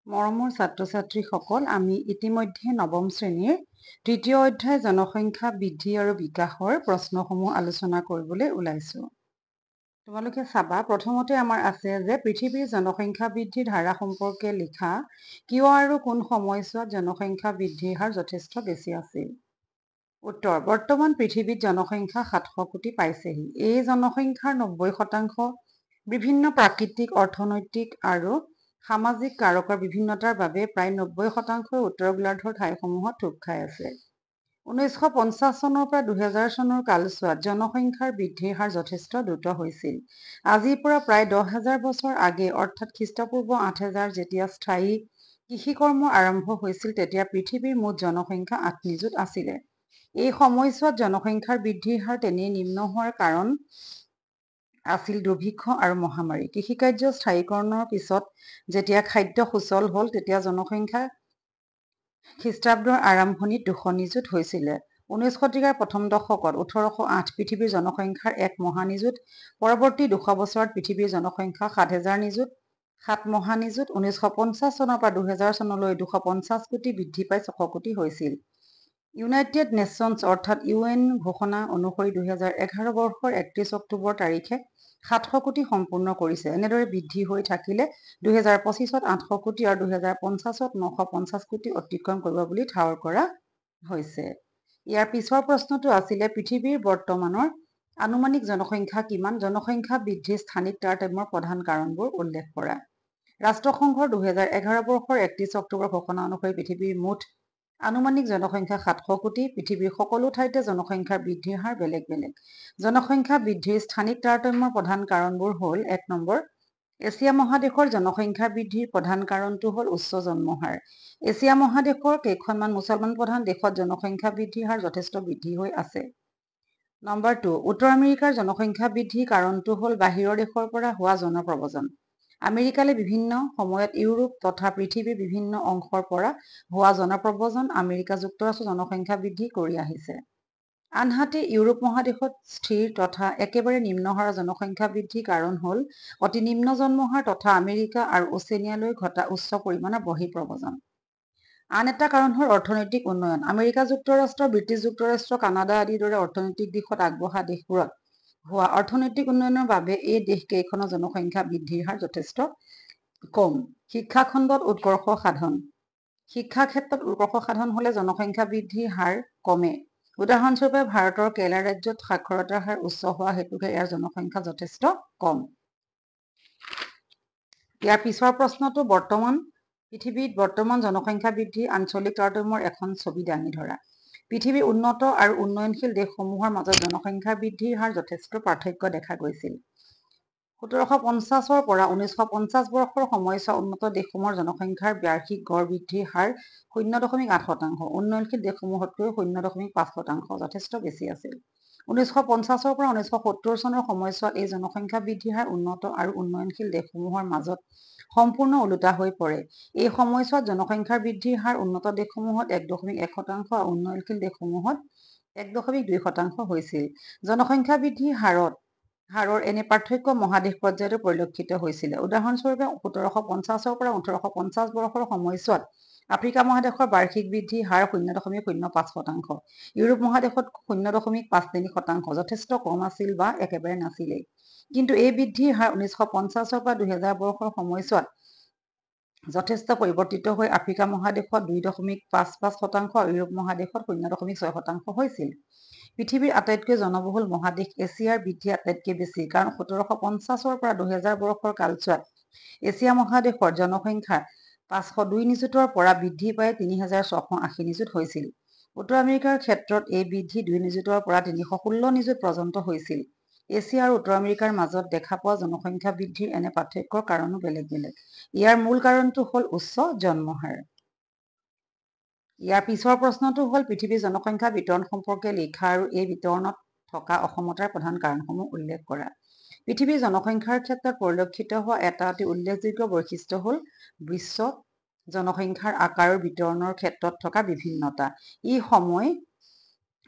মৰমৰ ছাত্ৰ-ছাত্ৰীসকল, আমি ইতিমধ্যে নৱম শ্ৰেণীৰ তৃতীয় অধ্যায় জনসংখ্যা বৃদ্ধি আৰু বিকাশৰ প্ৰশ্নসমূহ আলোচনা কৰিবলৈ ওলাইছো। তোমালোকে চাবা, প্ৰথমতে আমাৰ আছে যে পৃথিৱীৰ জনসংখ্যা বৃদ্ধিৰ ধাৰা সম্পৰ্কে লিখা। কিয় আৰু কোন সময়ছোৱাত জনসংখ্যা বৃদ্ধিৰ হাৰ যথেষ্ট বেছি আছিল? উত্তৰ: বৰ্তমান পৃথিৱীত জনসংখ্যা 700 কোটি পাইছেহি। এই জনসংখ্যাৰ 90% বিভিন্ন প্ৰাকৃতিক, অৰ্থনৈতিক আৰু সামাজিক কাৰকৰ বিভিন্নতাৰ বাবে প্ৰায় 90% উত্তৰ গোলাৰ্ধৰ ঠাইসমূহত থোপ খাই আছে। 1950 চনৰ পৰা 2000 চনৰ কালছোৱাত জনসংখ্যাৰ বৃদ্ধিৰ হাৰ যথেষ্ট দ্ৰুত হৈছিল। আজিৰ পৰা প্ৰায় 10,000 বছৰ আগে অৰ্থাৎ খ্ৰীষ্টপূৰ্ব 8000 যেতিয়া স্থায়ী কৃষিকৰ্ম আৰম্ভ হৈছিল তেতিয়া পৃথিৱীৰ মুঠ জনসংখ্যা 8 নিযুত আছিলে। এই সময়ছোৱাত জনসংখ্যাৰ বৃদ্ধিৰ হাৰ তেনেই নিম্ন হোৱাৰ কাৰণ আছিল দুৰ্ভিক্ষ আৰু মহামাৰী। কৃষিকাৰ্য স্থায়ীকৰণৰ পিছত যেতিয়া খাদ্য সুচল হ'ল তেতিয়া জনসংখ্যা খ্ৰীষ্টাব্দৰ আৰম্ভণিত 200 নিযুত হৈছিলে। 19 শতিকাৰ প্ৰথম দশকত 1808 পৃথিৱীৰ জনসংখ্যাৰ 1 মহানিযুত, পৰৱৰ্তী 200 বছৰত পৃথিৱীৰ জনসংখ্যা 7,000 নিযুত, 7 মহানিযুত। 1950 চনৰ পৰা 2000 চনলৈ 250 কোটি বৃদ্ধি পাই 600 কোটি হৈছিল। ইউনাইটেড নেশ্যনছ অৰ্থাৎ UN ঘোষণা অনুসৰি 2011 বৰ্ষৰ 31 অক্টোবৰ তাৰিখে 700 কোটি সম্পূৰ্ণ কৰিছে। এনেদৰে বৃদ্ধি হৈ থাকিলে 2025ত 800 কোটি আৰু 2050ত 950 কোটি অতিক্ৰম কৰিব বুলি ঠাৱৰ কৰা হৈছে। ইয়াৰ পিছৰ প্ৰশ্নটো আছিলে পৃথিৱীৰ বৰ্তমানৰ আনুমানিক জনসংখ্যা কিমান? জনসংখ্যা বৃদ্ধিৰ স্থানিক তাৰতম্যৰ প্ৰধান কাৰণবোৰ উল্লেখ কৰা। ৰাষ্ট্ৰসংঘৰ 2011 বৰ্ষৰ 31 অক্টোবৰ ঘোষণা অনুসৰি পৃথিৱীৰ মুঠ আনুমানিক জনসংখ্যা 700 কোটি। পৃথিৱীৰ সকলো ঠাইতে জনসংখ্যা বৃদ্ধিৰ হাৰ বেলেগ বেলেগ। জনসংখ্যা বৃদ্ধিৰ স্থানিক তাৰতম্যৰ প্ৰধান কাৰণবোৰ হ'ল: 1 নম্বৰ, এছিয়া মহাদেশৰ জনসংখ্যা বৃদ্ধিৰ প্ৰধান কাৰণটো হ'ল উচ্চ জন্ম হাৰ। এছিয়া মহাদেশৰ কেইখনমান মুছলমান প্ৰধান দেশত জনসংখ্যা বৃদ্ধিৰ হাৰ যথেষ্ট বৃদ্ধি হৈ আছে। নম্বৰ 2, উত্তৰ আমেৰিকাৰ জনসংখ্যা বৃদ্ধিৰ কাৰণটো হ'ল বাহিৰৰ দেশৰ পৰা হোৱা জনপ্ৰব্ৰজন। আমেৰিকালৈ বিভিন্ন সময়ত ইউৰোপ তথা পৃথিৱীৰ বিভিন্ন অংশৰ পৰা হোৱা জনপ্ৰব্ৰজন আমেৰিকা যুক্তৰাষ্ট্ৰৰ জনসংখ্যা বৃদ্ধি কৰি আহিছে। আনহাতে ইউৰোপ মহাদেশত স্থিৰ তথা একেবাৰে নিম্ন হাৰৰ জনসংখ্যা বৃদ্ধিৰ কাৰণ হ'ল অতি নিম্ন জন্মহাৰ তথা আমেৰিকা আৰু অচেনিয়ালৈ ঘটা উচ্চ পৰিমাণৰ বহিঃপ্ৰব্ৰজন। আন এটা কাৰণ হ'ল অৰ্থনৈতিক উন্নয়ন। আমেৰিকা যুক্তৰাষ্ট্ৰ, ব্ৰিটিছ যুক্তৰাষ্ট্ৰ, কানাডা আদিৰ দৰে অৰ্থনৈতিক দিশত আগবঢ়া দেশবোৰত হোৱা অৰ্থনৈতিক উন্নয়নৰ বাবে এই দেশকেইখনৰ জনসংখ্যা বৃদ্ধিৰ হাৰ যথেষ্ট কম। শিক্ষা খণ্ডত উৎকৰ্ষ সাধন। শিক্ষা ক্ষেত্ৰত উৎকৰ্ষ সাধন হ'লে জনসংখ্যা বৃদ্ধিৰ হাৰ কমে। উদাহৰণস্বৰূপে ভাৰতৰ কেৰালা ৰাজ্যত সাক্ষৰতাৰ হাৰ উচ্চ হোৱা হেতুকে ইয়াৰ জনসংখ্যা যথেষ্ট কম। ইয়াৰ পিছৰ প্ৰশ্নটো পৃথিৱীত বৰ্তমান জনসংখ্যা বৃদ্ধিৰ আঞ্চলিক তাৰতম্যৰ এখন ছবি দাঙি ধৰা। পৃথিৱীৰ উন্নত আৰু উন্নয়নশীল দেশসমূহৰ মাজত জনসংখ্যা বৃদ্ধিৰ হাৰ যথেষ্ট পাৰ্থক্য দেখা গৈছিল। 1750 পৰা 1950 বৰ্ষৰ সময়ছোৱা উন্নত দেশসমূহৰ জনসংখ্যাৰ বাৰ্ষিক গড় বৃদ্ধিৰ হাৰ 0.8%, উন্নয়নশীল দেশসমূহতকৈ 0.5%, যথেষ্ট বেছি আছিল। 1950 পৰা 1970 চনৰ সময়ছোৱাত এই জনসংখ্যা বৃদ্ধিৰ হাৰ উন্নত আৰু উন্নয়নশীল দেশসমূহৰ মাজত সম্পূৰ্ণ ওলোটা হৈ পৰে। এই সময়ছোৱাত জনসংখ্যাৰ বৃদ্ধিৰ হাৰ উন্নত দেশসমূহত 1.1% আৰু উন্নয়নশীল দেশসমূহত 1.2% হৈছিল। জনসংখ্যা বৃদ্ধিৰ হাৰৰ এনে পাৰ্থক্য মহাদেশ পৰ্যায়তো পৰিলক্ষিত হৈছিলে। উদাহৰণস্বৰূপে 1750 পৰা 1850 বৰ্ষৰ সময়ছোৱাত আফ্ৰিকা মহাদেশৰ বাৰ্ষিক বৃদ্ধিৰ হাৰ 0.05%, ইউৰোপ মহাদেশত 0.53%, যথেষ্ট কম আছিল বা একেবাৰে নাছিলেই। কিন্তু এই বৃদ্ধিৰ হাৰ 1950 পৰা 2000 বৰ্ষৰ সময়ছোৱাত যথেষ্ট পৰিৱৰ্তিত হৈ আফ্ৰিকা মহাদেশত 2.55% আৰু ইউৰোপ মহাদেশত 0.6% হৈছিল। পৃথিৱীৰ আটাইতকৈ জনবহুল মহাদেশ এছিয়াৰ বৃদ্ধি আটাইতকৈ বেছি, কাৰণ 1750 পৰা 2000 বৰ্ষৰ কালছোৱাত এছিয়া মহাদেশৰ জনসংখ্যা 502 নিযুতৰ পৰা বৃদ্ধি পাই 3680 নিযুত হৈছিল। উত্তৰ আমেৰিকাৰ ক্ষেত্ৰত এই বৃদ্ধি 2 নিযুতৰ পৰা 316 নিযুত পৰ্যন্ত হৈছিল। এছিয়া আৰু উত্তৰ আমেৰিকাৰ মাজত দেখা পোৱা জনসংখ্যা বৃদ্ধিৰ এনে পাৰ্থক্যৰ কাৰণো বেলেগ বেলেগ। ইয়াৰ মূল কাৰণটো হ'ল উচ্চ জন্ম হাৰ। ইয়াৰ পিছৰ প্ৰশ্নটো হ'ল পৃথিৱীৰ জনসংখ্যা বিতৰণ সম্পৰ্কে লিখা আৰু এই বিতৰণত থকা অসমতাৰ প্ৰধান কাৰণসমূহ উল্লেখ কৰা। পৃথিৱীৰ জনসংখ্যাৰ ক্ষেত্ৰত পৰিলক্ষিত হোৱা এটা অতি উল্লেখযোগ্য বৈশিষ্ট্য হ'ল বিশ্ব জনসংখ্যাৰ আকাৰ আৰু বিতৰণৰ ক্ষেত্ৰত থকা বিভিন্নতা। ই সময়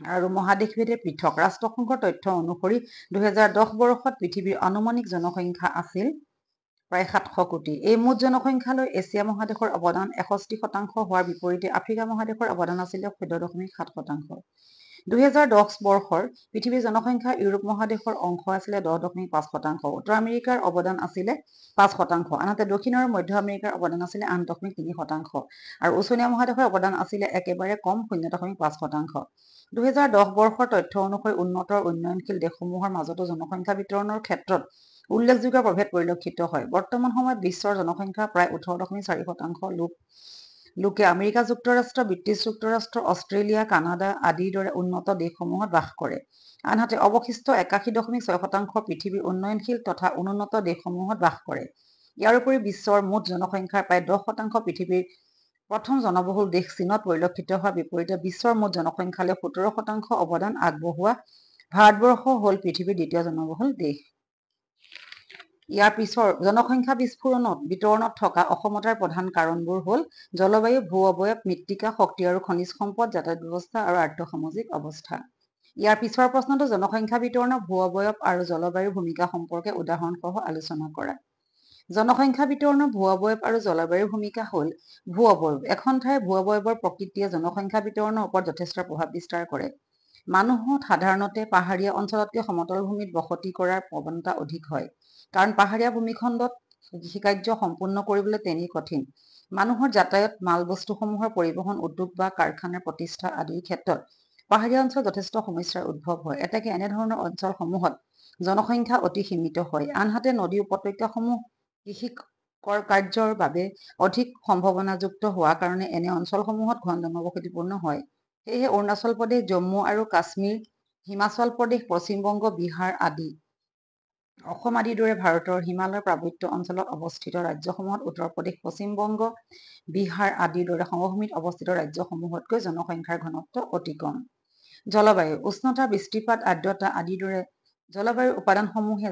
আৰু মহাদেশভেদে পৃথক। ৰাষ্ট্ৰসংঘৰ তথ্য অনুসৰি 2010 বৰ্ষত পৃথিৱীৰ আনুমানিক জনসংখ্যা আছিল প্ৰায় 700 কোটি। এই মুঠ জনসংখ্যালৈ এছিয়া মহাদেশৰ অৱদান 61% হোৱাৰ বিপৰীতে আফ্ৰিকা মহাদেশৰ অৱদান আছিলে 14.7%। 2010 বৰ্ষৰ পৃথিৱীৰ জনসংখ্যা ইউৰোপ মহাদেশৰ অংশ আছিলে 10.5%। উত্তৰ আমেৰিকাৰ অৱদান আছিলে 5%, আনহাতে দক্ষিণ আৰু মধ্য আমেৰিকাৰ অৱদান আছিলে 8.3%, আৰু ওচনীয়া মহাদেশৰ অৱদান আছিলে একেবাৰে কম 0.5%। 2010 বৰ্ষৰ তথ্য অনুসৰি উন্নত আৰু উন্নয়নশীল দেশসমূহৰ মাজতো জনসংখ্যা বিতৰণৰ ক্ষেত্ৰত উল্লেখযোগ্য প্ৰভেদ পৰিলক্ষিত হয়। বৰ্তমান সময়ত বিশ্বৰ জনসংখ্যা প্ৰায় 18.4% লোকে আমেৰিকা যুক্তৰাষ্ট্ৰ, ব্ৰিটিছ যুক্তৰাষ্ট্ৰ, অষ্ট্ৰেলিয়া, কানাডা আদিৰ দৰে উন্নত দেশসমূহত বাস কৰে। আনহাতে অৱশিষ্ট 81.6% পৃথিৱীৰ উন্নয়নশীল তথা অনুন্নত দেশসমূহত বাস কৰে। ইয়াৰ উপৰি বিশ্বৰ মুঠ জনসংখ্যাৰ প্ৰায় 10% পৃথিৱীৰ প্ৰথম জনবহুল দেশ চীনত পৰিলক্ষিত হোৱাৰ বিপৰীতে বিশ্বৰ মুঠ জনসংখ্যালৈ 17% অৱদান আগবঢ়োৱা ভাৰতবৰ্ষ হ'ল পৃথিৱীৰ দ্বিতীয় জনবহুল দেশ। ইয়াৰ পিছৰ জনসংখ্যা বিতৰণত থকা অসমতাৰ প্ৰধান কাৰণবোৰ হ'ল জলবায়ু, ভূ অৱয়ব, মৃত্তিকা, শক্তি আৰু খনিজ সম্পদ, যাতায়াত ব্যৱস্থা আৰু আৰ্থ-সামাজিক অৱস্থা। ইয়াৰ পিছৰ প্ৰশ্নটো জনসংখ্যা বিতৰণৰ ভূ অৱয়ব আৰু জলবায়ুৰ ভূমিকা সম্পৰ্কে উদাহৰণসহ আলোচনা কৰা। জনসংখ্যা বিতৰণৰ ভূ অৱয়ব আৰু জলবায়ুৰ ভূমিকা হ'ল ভূ অৱয়ব। এখন ঠাইৰ ভূ অৱয়বৰ প্ৰকৃতিয়ে জনসংখ্যা বিতৰণৰ ওপৰত যথেষ্ট প্ৰভাৱ বিস্তাৰ কৰে। মানুহত সাধাৰণতে পাহাৰীয়া অঞ্চলতকৈ সমতল ভূমিত বসতি কৰাৰ প্ৰৱণতা অধিক হয়, কাৰণ পাহাৰীয়া ভূমিখণ্ডত কৃষিকাৰ্য সম্পূৰ্ণ কৰিবলৈ তেনেই কঠিন। মানুহৰ যাতায়াত, মালবস্তুসমূহৰ পৰিবহণ, উদ্যোগ বা কাৰখানাৰ প্ৰতিষ্ঠা আদিৰ ক্ষেত্ৰত পাহাৰীয়া অঞ্চলত যথেষ্ট সমস্যাৰ উদ্ভৱ হয়। এতেকে এনেধৰণৰ অঞ্চলসমূহত জনসংখ্যা অতি সীমিত হয়। আনহাতে নদী উপত্যকাসমূহ কৃষি কাৰ্যৰ বাবে অধিক সম্ভাৱনাযুক্ত হোৱা কাৰণে এনে অঞ্চলসমূহত ঘন জনবসতিপূৰ্ণ হয়। সেয়েহে অৰুণাচল প্ৰদেশ, জম্মু আৰু কাশ্মীৰ, হিমাচল প্ৰদেশ, পশ্চিম বংগ, বিহাৰ আদি অসম আদিৰ দৰে ভাৰতৰ হিমালয়ৰ পাৰ্বত্য অঞ্চলত অৱস্থিত ৰাজ্যসমূহত উত্তৰ প্ৰদেশ, পশ্চিম বংগ, বিহাৰ আদিৰ দৰে সমভূমিত অৱস্থিত ৰাজ্যসমূহতকৈ জনসংখ্যাৰ ঘনত্ব অতি কম। জলবায়ু, উষ্ণতা, বৃষ্টিপাত, আৰ্দ্ৰতা আদিৰ দৰে জলবায়ুৰ উপাদানসমূহে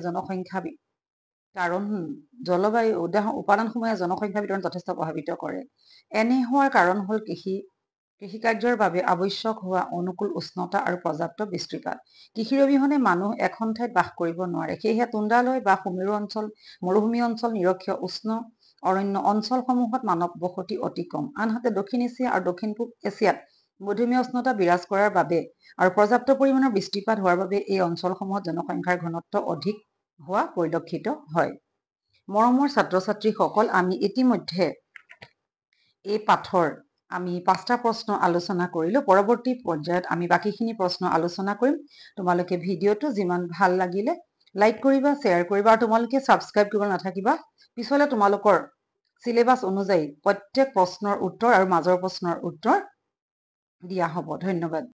জনসংখ্যা বিতৰণ যথেষ্ট প্ৰভাৱিত কৰে। এনে হোৱাৰ কাৰণ হ'ল কৃষিকাৰ্যৰ বাবে আৱশ্যক হোৱা অনুকূল উষ্ণতা আৰু পৰ্যাপ্ত বৃষ্টিপাত। কৃষিৰ অবিহনে মানুহ এখন ঠাইত বাস কৰিব নোৱাৰে। সেয়েহে তুন্দ্ৰালয় বা সুমেৰু অঞ্চল, মৰুভূমি অঞ্চল, নিৰক্ষীয় উষ্ণ অৰণ্য অঞ্চলসমূহত মানৱ বসতি অতি কম। আনহাতে দক্ষিণ এছিয়া আৰু দক্ষিণ-পূব এছিয়াত মধ্যমীয়া উষ্ণতা বিৰাজ কৰাৰ বাবে আৰু পৰ্যাপ্ত পৰিমাণৰ বৃষ্টিপাত হোৱাৰ বাবে এই অঞ্চলসমূহত জনসংখ্যাৰ ঘনত্ব অধিক হোৱা পৰিলক্ষিত হয়। মৰমৰ ছাত্ৰ-ছাত্ৰীসকল, আমি ইতিমধ্যে এই পাঠৰ 5টা প্ৰশ্ন আলোচনা কৰিলো। পৰৱৰ্তী পৰ্যায়ত আমি বাকীখিনি প্ৰশ্ন আলোচনা কৰিম। তোমালোকে ভিডিঅ'টো যিমান ভাল লাগিলে লাইক কৰিবা, শ্বেয়াৰ কৰিবা আৰু তোমালোকে ছাবস্ক্ৰাইব কৰিব নাথাকিবা। পিছলৈ তোমালোকৰ চিলেবাছ অনুযায়ী প্ৰত্যেক প্ৰশ্নৰ উত্তৰ আৰু মাজৰ প্ৰশ্নৰ উত্তৰ দিয়া হ'ব। ধন্যবাদ।